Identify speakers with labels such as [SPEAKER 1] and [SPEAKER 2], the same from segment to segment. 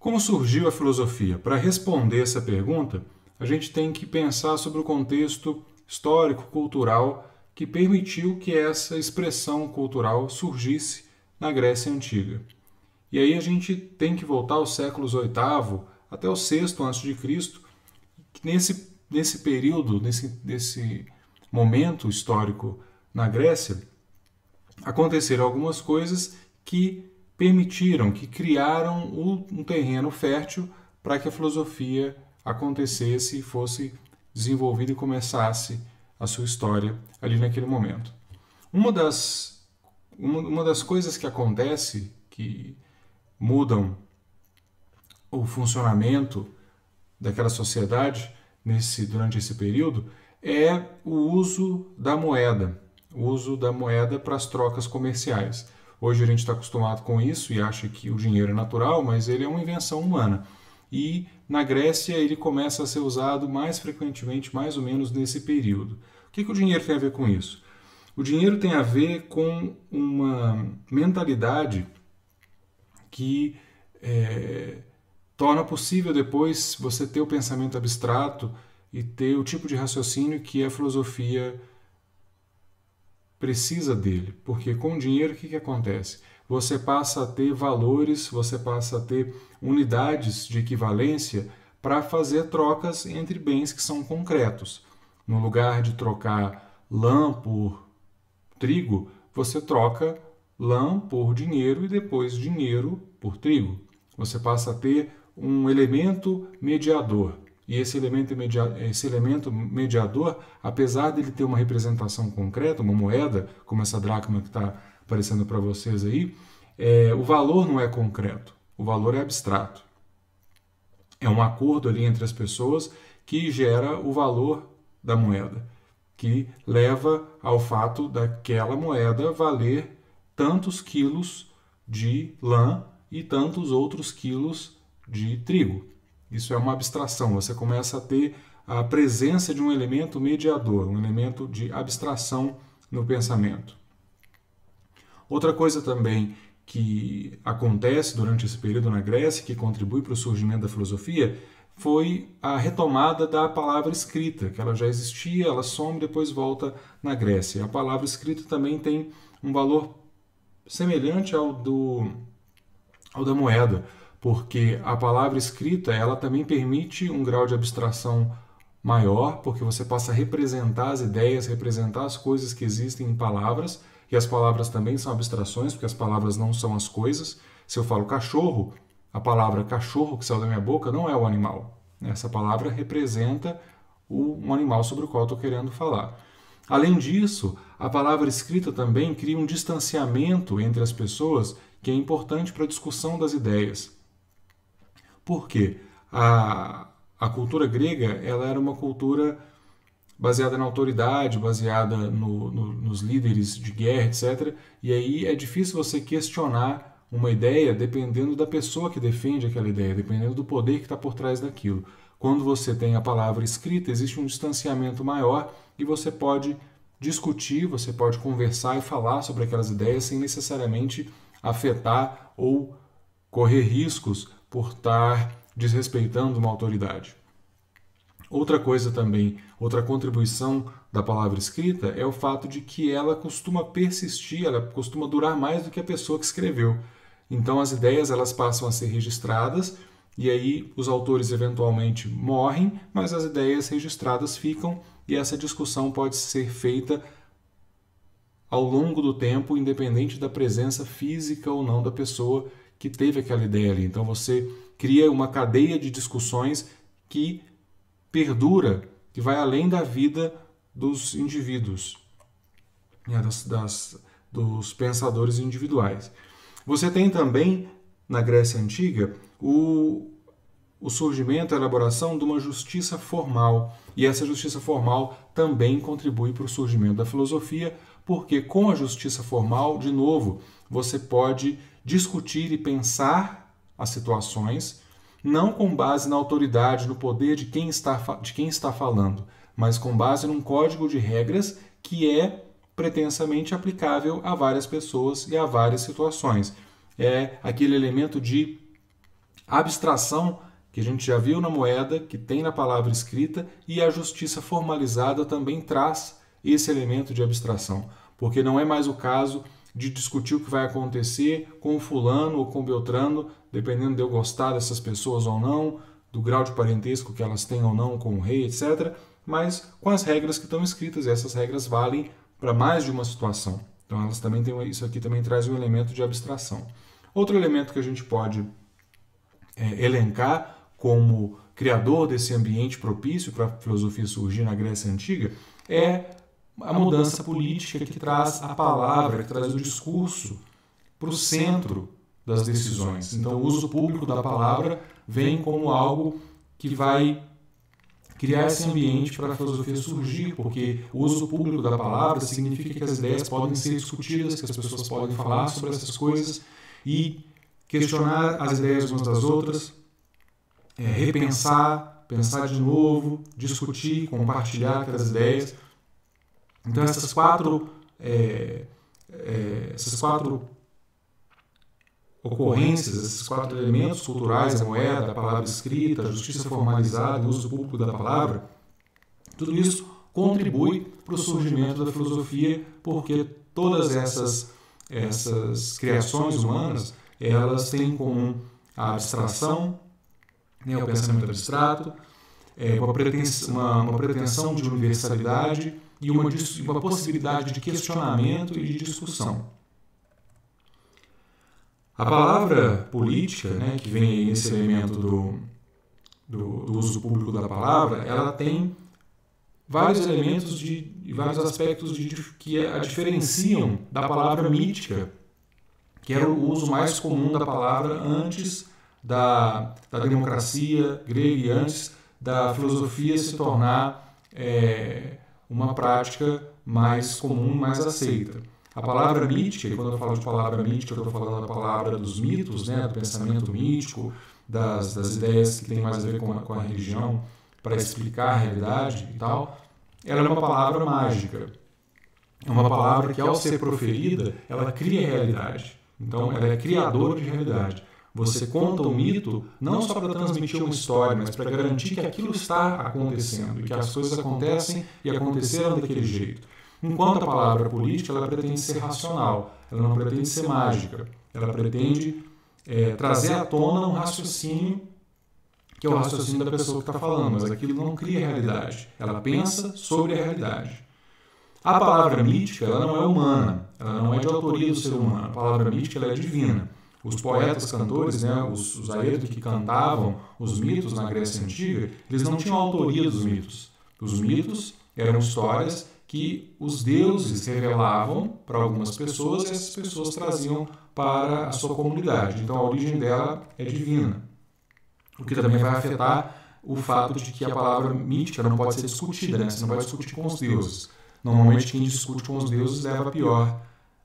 [SPEAKER 1] Como surgiu a filosofia? Para responder essa pergunta, a gente tem que pensar sobre o contexto histórico, cultural, que permitiu que essa expressão cultural surgisse na Grécia Antiga. E aí a gente tem que voltar aos séculos VIII até o VI a.C., que nesse período, nesse momento histórico na Grécia, aconteceram algumas coisas que permitiram, que criaram um terreno fértil para que a filosofia acontecesse e fosse desenvolvida e começasse a sua história ali naquele momento. Uma das coisas que acontece, que mudam o funcionamento daquela sociedade durante esse período, é o uso da moeda. O uso da moeda para as trocas comerciais. Hoje a gente está acostumado com isso e acha que o dinheiro é natural, mas ele é uma invenção humana. E na Grécia ele começa a ser usado mais frequentemente, mais ou menos nesse período. O que o dinheiro tem a ver com isso? O dinheiro tem a ver com uma mentalidade que torna possível depois você ter o pensamento abstrato e ter o tipo de raciocínio que a filosofia precisa dele. Porque com o dinheiro o que acontece? Você passa a ter valores, você passa a ter unidades de equivalência para fazer trocas entre bens que são concretos. No lugar de trocar lã por trigo, você troca lã por dinheiro e depois dinheiro por trigo. Você passa a ter um elemento mediador. E esse elemento mediador, apesar dele ter uma representação concreta, uma moeda, como essa dracma que está aparecendo para vocês aí, o valor não é concreto, o valor é abstrato. É um acordo ali entre as pessoas que gera o valor da moeda, que leva ao fato daquela moeda valer tantos quilos de lã e tantos outros quilos de trigo. Isso é uma abstração, você começa a ter a presença de um elemento mediador, um elemento de abstração no pensamento. Outra coisa também que acontece durante esse período na Grécia, que contribui para o surgimento da filosofia, foi a retomada da palavra escrita, que ela já existia, ela some e depois volta na Grécia. A palavra escrita também tem um valor semelhante ao da moeda, porque a palavra escrita ela também permite um grau de abstração maior, porque você passa a representar as ideias, representar as coisas que existem em palavras, e as palavras também são abstrações, porque as palavras não são as coisas. Se eu falo cachorro, a palavra cachorro que saiu da minha boca não é o animal. Essa palavra representa um animal sobre o qual estou querendo falar. Além disso, a palavra escrita também cria um distanciamento entre as pessoas que é importante para a discussão das ideias. Por quê? A cultura grega ela era uma cultura baseada na autoridade, baseada nos líderes de guerra, etc. E aí é difícil você questionar uma ideia dependendo da pessoa que defende aquela ideia, dependendo do poder que está por trás daquilo. Quando você tem a palavra escrita, existe um distanciamento maior e você pode discutir, você pode conversar e falar sobre aquelas ideias sem necessariamente afetar ou correr riscos por estar desrespeitando uma autoridade. Outra coisa também, outra contribuição da palavra escrita é o fato de que ela costuma persistir, ela costuma durar mais do que a pessoa que escreveu. Então as ideias elas passam a ser registradas e aí os autores eventualmente morrem, mas as ideias registradas ficam e essa discussão pode ser feita ao longo do tempo, independente da presença física ou não da pessoa que teve aquela ideia ali. Então você cria uma cadeia de discussões que perdura, que vai além da vida dos indivíduos, dos pensadores individuais. Você tem também, na Grécia Antiga, o surgimento, a elaboração de uma justiça formal. E essa justiça formal também contribui para o surgimento da filosofia, porque com a justiça formal, de novo, você pode discutir e pensar as situações, não com base na autoridade, no poder de quem está falando, mas com base num código de regras que é pretensamente aplicável a várias pessoas e a várias situações. É aquele elemento de A abstração, que a gente já viu na moeda, que tem na palavra escrita, e a justiça formalizada também traz esse elemento de abstração, porque não é mais o caso de discutir o que vai acontecer com fulano ou com Beltrano, dependendo de eu gostar dessas pessoas ou não, do grau de parentesco que elas têm ou não com o rei, etc., mas com as regras que estão escritas, e essas regras valem para mais de uma situação. Então elas também têm, isso aqui também traz um elemento de abstração. Outro elemento que a gente pode elencar como criador desse ambiente propício para a filosofia surgir na Grécia Antiga é a mudança política que traz a palavra, que traz o discurso para o centro das decisões. Então, o uso público da palavra vem como algo que vai criar esse ambiente para a filosofia surgir, porque o uso público da palavra significa que as ideias podem ser discutidas, que as pessoas podem falar sobre essas coisas e questionar as ideias umas das outras, repensar, pensar de novo, discutir, compartilhar aquelas ideias. Então essas quatro ocorrências, esses quatro elementos culturais, a moeda, a palavra escrita, a justiça formalizada, o uso público da palavra, tudo isso contribui para o surgimento da filosofia, porque todas essas criações humanas, elas têm em comum a abstração, o pensamento abstrato, uma pretensão de universalidade e uma possibilidade de questionamento e de discussão. A palavra política, que vem nesse elemento do uso público da palavra, ela tem vários elementos e vários aspectos que a diferenciam da palavra mítica, que era o uso mais comum da palavra antes da democracia grega e antes da filosofia se tornar uma prática mais comum, mais aceita. A palavra mítica, e quando eu falo de palavra mítica, eu estou falando da palavra dos mitos, do pensamento mítico, das ideias que têm mais a ver com a religião, para explicar a realidade e tal, ela é uma palavra mágica. É uma palavra que, ao ser proferida, ela cria realidade. Então, ela é criadora de realidade. Você conta o mito não só para transmitir uma história, mas para garantir que aquilo está acontecendo e que as coisas acontecem e aconteceram daquele jeito. Enquanto a palavra política, ela pretende ser racional, ela não pretende ser mágica. Ela pretende trazer à tona um raciocínio que é o raciocínio da pessoa que está falando, mas aquilo não cria realidade. Ela pensa sobre a realidade. A palavra mítica, ela não é humana, ela não é de autoria do ser humano. A palavra mítica, ela é divina. Os poetas, cantores, os aedos que cantavam os mitos na Grécia Antiga, eles não tinham autoria dos mitos. Os mitos eram histórias que os deuses revelavam para algumas pessoas e essas pessoas traziam para a sua comunidade. Então a origem dela é divina. O que também vai afetar o fato de que a palavra mítica não pode ser discutida, você não vai discutir com os deuses. Normalmente quem discute com os deuses leva a pior,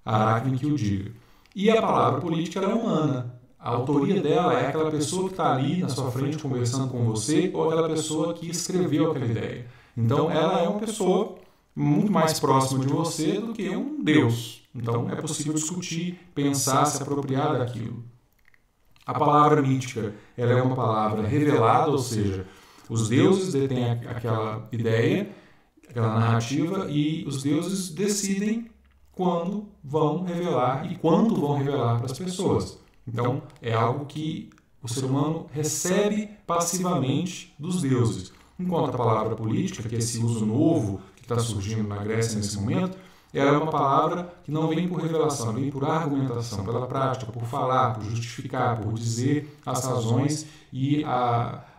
[SPEAKER 1] a Aracne que o diga. E a palavra política ela é humana. A autoria dela é aquela pessoa que está ali na sua frente conversando com você ou aquela pessoa que escreveu aquela ideia. Então ela é uma pessoa muito mais próxima de você do que um Deus. Então é possível discutir, pensar, se apropriar daquilo. A palavra mítica ela é uma palavra revelada, ou seja, os deuses detêm aquela ideia, aquela narrativa, e os deuses decidem quando vão revelar e quanto vão revelar para as pessoas. Então é algo que o ser humano recebe passivamente dos deuses. Enquanto a palavra política, que é esse uso novo que está surgindo na Grécia nesse momento, ela é uma palavra que não vem por revelação, vem por argumentação, pela prática, por falar, por justificar, por dizer as razões e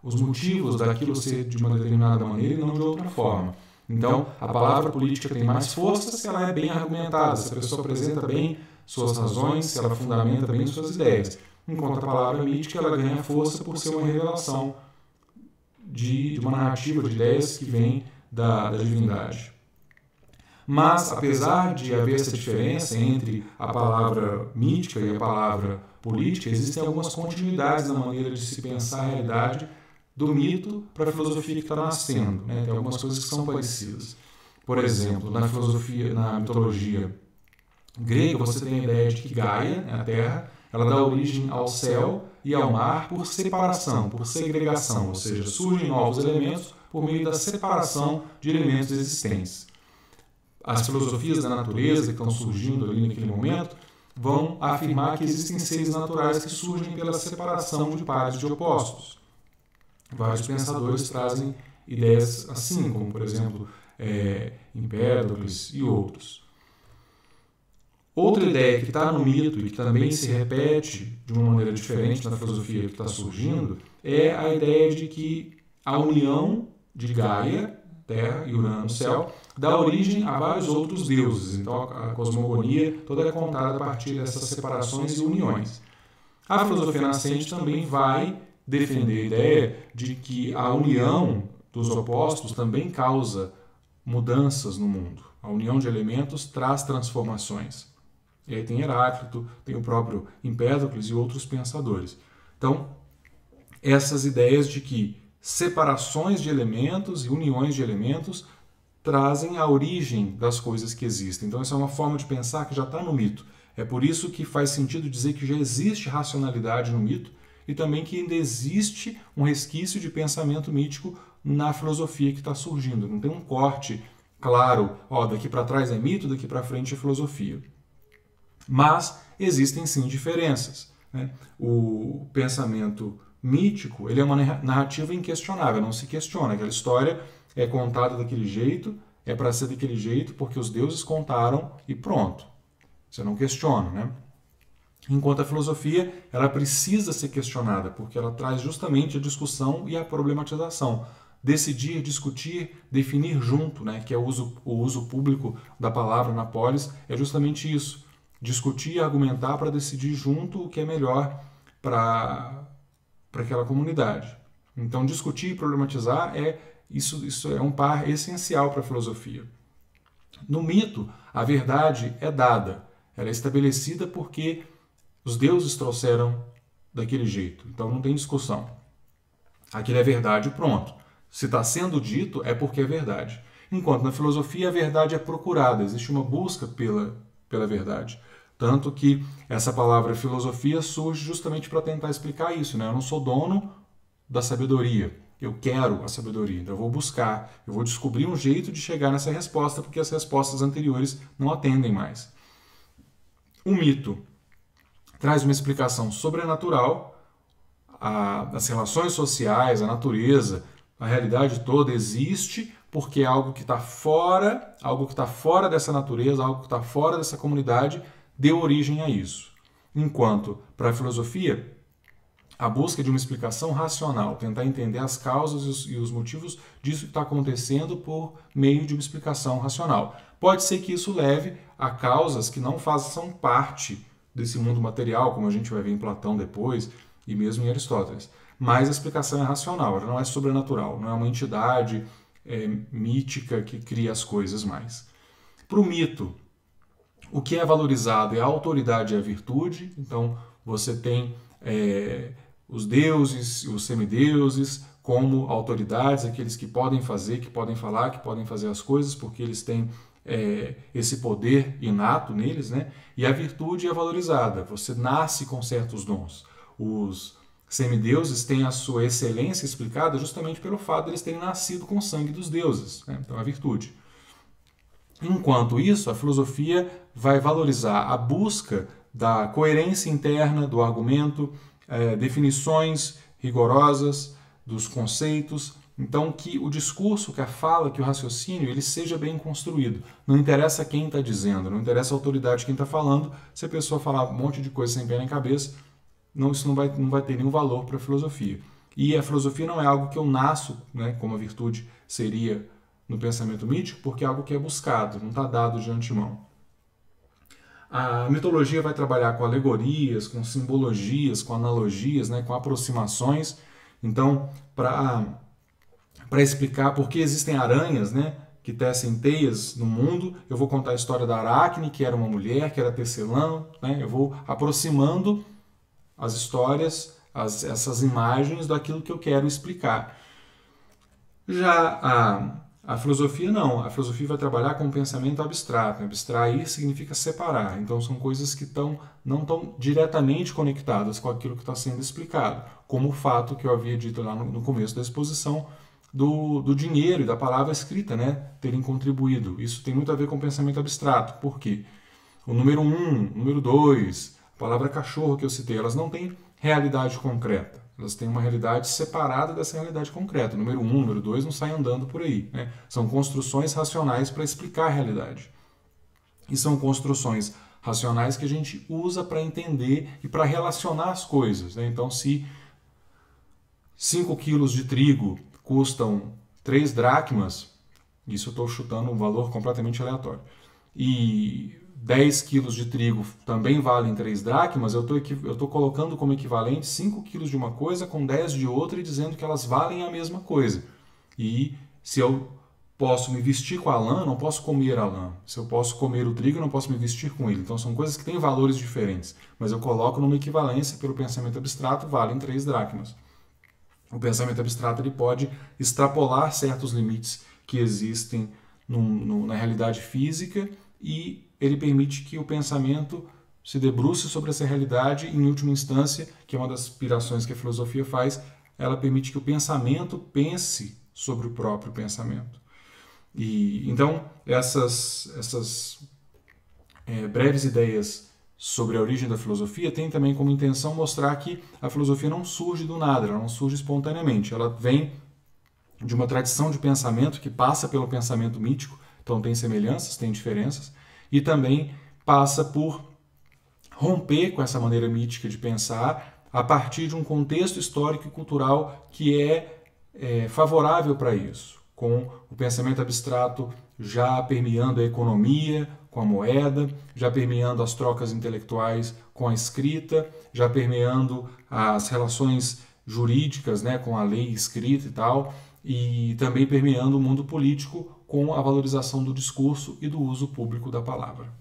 [SPEAKER 1] os motivos daquilo ser de uma determinada maneira e não de outra forma. Então, a palavra política tem mais força se ela é bem argumentada, se a pessoa apresenta bem suas razões, se ela fundamenta bem suas ideias. Enquanto a palavra mítica ela ganha força por ser uma revelação de uma narrativa de ideias que vem da divindade. Mas, apesar de haver essa diferença entre a palavra mítica e a palavra política, existem algumas continuidades na maneira de se pensar a realidade do mito para a filosofia que está nascendo. Tem algumas coisas que são parecidas. Por exemplo, na mitologia grega, você tem a ideia de que Gaia, a Terra, ela dá origem ao céu e ao mar por separação, por segregação, ou seja, surgem novos elementos por meio da separação de elementos existentes. As filosofias da natureza que estão surgindo ali naquele momento vão afirmar que existem seres naturais que surgem pela separação de pares de opostos. Vários pensadores trazem ideias assim, como, por exemplo, Empédocles e outros. Outra ideia que está no mito e que também se repete de uma maneira diferente na filosofia que está surgindo é a ideia de que a união de Gaia, Terra, e Urano, céu, dá origem a vários outros deuses. Então a cosmogonia toda é contada a partir dessas separações e uniões. A filosofia nascente também vai defender a ideia de que a união dos opostos também causa mudanças no mundo. A união de elementos traz transformações. E aí tem Heráclito, tem o próprio Empédocles e outros pensadores. Então, essas ideias de que separações de elementos e uniões de elementos trazem a origem das coisas que existem. Então, essa é uma forma de pensar que já está no mito. É por isso que faz sentido dizer que já existe racionalidade no mito e também que ainda existe um resquício de pensamento mítico na filosofia que está surgindo. Não tem um corte claro, daqui para trás é mito, daqui para frente é filosofia. Mas existem sim diferenças, né? O pensamento mítico ele é uma narrativa inquestionável, não se questiona. Aquela história é contada daquele jeito, é para ser daquele jeito porque os deuses contaram e pronto. Você não questiona, né? Enquanto a filosofia ela precisa ser questionada, porque ela traz justamente a discussão e a problematização. Decidir, discutir, definir junto, né? Que é o uso público da palavra na polis, é justamente isso. Discutir e argumentar para decidir junto o que é melhor para aquela comunidade. Então, discutir e problematizar isso é um par essencial para a filosofia. No mito, a verdade é dada. Ela é estabelecida porque os deuses trouxeram daquele jeito. Então, não tem discussão. Aquilo é verdade, pronto. Se está sendo dito, é porque é verdade. Enquanto na filosofia, a verdade é procurada. Existe uma busca pela verdade. Tanto que essa palavra filosofia surge justamente para tentar explicar isso, né? Eu não sou dono da sabedoria, eu quero a sabedoria, então eu vou buscar, eu vou descobrir um jeito de chegar nessa resposta, porque as respostas anteriores não atendem mais. O mito traz uma explicação sobrenatural, as relações sociais, a natureza, a realidade toda existe porque é algo que está fora dessa natureza, algo que está fora dessa comunidade, deu origem a isso. Enquanto, para a filosofia, a busca de uma explicação racional, tentar entender as causas e os motivos disso que está acontecendo por meio de uma explicação racional. Pode ser que isso leve a causas que não façam parte desse mundo material, como a gente vai ver em Platão depois, e mesmo em Aristóteles. Mas a explicação é racional, ela não é sobrenatural, não é uma entidade mítica que cria as coisas mais. Para o mito, o que é valorizado é a autoridade e a virtude. Então, você tem os deuses e os semideuses como autoridades, aqueles que podem fazer, que podem falar, que podem fazer as coisas, porque eles têm esse poder inato neles, né? E a virtude é valorizada. Você nasce com certos dons. Os semideuses têm a sua excelência explicada justamente pelo fato de eles terem nascido com o sangue dos deuses, né? Então, a virtude. Enquanto isso, a filosofia vai valorizar a busca da coerência interna do argumento, definições rigorosas dos conceitos. Então, que o discurso, que a fala, que o raciocínio, ele seja bem construído. Não interessa quem está dizendo, não interessa a autoridade de quem está falando. Se a pessoa falar um monte de coisa sem pé nem cabeça, isso não vai ter nenhum valor para a filosofia. E a filosofia não é algo que eu nasço, né, como a virtude seria no pensamento mítico, porque é algo que é buscado, não está dado de antemão. A mitologia vai trabalhar com alegorias, com simbologias, com analogias, né, com aproximações. Então, para explicar por que existem aranhas, né, que tecem teias no mundo, eu vou contar a história da Aracne, que era uma mulher, que era tecelã, né, eu vou aproximando as histórias, essas imagens daquilo que eu quero explicar. Já A filosofia não. A filosofia vai trabalhar com o pensamento abstrato. Abstrair significa separar. Então são coisas que não estão diretamente conectadas com aquilo que está sendo explicado, como o fato que eu havia dito lá no começo da exposição do dinheiro e da palavra escrita, né, terem contribuído. Isso tem muito a ver com o pensamento abstrato. Por quê? O número 1, o número 2, a palavra cachorro que eu citei, elas não têm realidade concreta. Elas têm uma realidade separada dessa realidade concreta. O número 1, o número 2 não saem andando por aí, né? São construções racionais para explicar a realidade. E são construções racionais que a gente usa para entender e para relacionar as coisas, né? Então, se 5 quilos de trigo custam 3 dracmas, isso eu estou chutando um valor completamente aleatório, e 10 quilos de trigo também valem 3 dracmas, eu estou colocando como equivalente 5 quilos de uma coisa com 10 de outra e dizendo que elas valem a mesma coisa. E se eu posso me vestir com a lã, não posso comer a lã. Se eu posso comer o trigo, não posso me vestir com ele. Então são coisas que têm valores diferentes, mas eu coloco numa equivalência pelo pensamento abstrato, valem 3 dracmas. O pensamento abstrato ele pode extrapolar certos limites que existem na realidade física e ele permite que o pensamento se debruce sobre essa realidade e, em última instância, que é uma das aspirações que a filosofia faz, ela permite que o pensamento pense sobre o próprio pensamento. E então, essas breves ideias sobre a origem da filosofia têm também como intenção mostrar que a filosofia não surge do nada, ela não surge espontaneamente, ela vem de uma tradição de pensamento que passa pelo pensamento mítico, então tem semelhanças, tem diferenças, e também passa por romper com essa maneira mítica de pensar a partir de um contexto histórico e cultural que é favorável para isso, com o pensamento abstrato já permeando a economia, com a moeda, já permeando as trocas intelectuais com a escrita, já permeando as relações jurídicas, né, com a lei escrita e tal, e também permeando o mundo político com a valorização do discurso e do uso público da palavra.